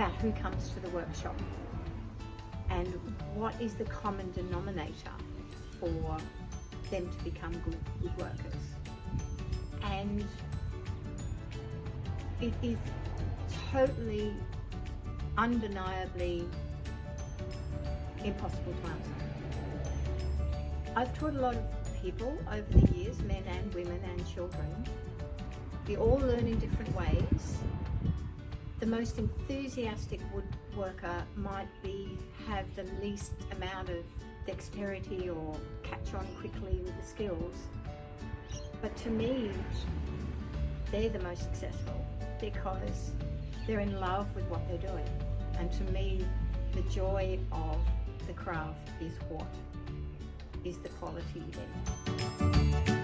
about who comes to the workshop and what is the common denominator for them to become good woodworkers. And it is totally, undeniably impossible to answer. I've taught a lot of people over the years, men and women and children. We all learn in different ways. The most enthusiastic woodworker might have the least amount of dexterity or catch on quickly with the skills. But to me, they're the most successful because they're in love with what they're doing. And to me, the joy of the craft is what is the quality there.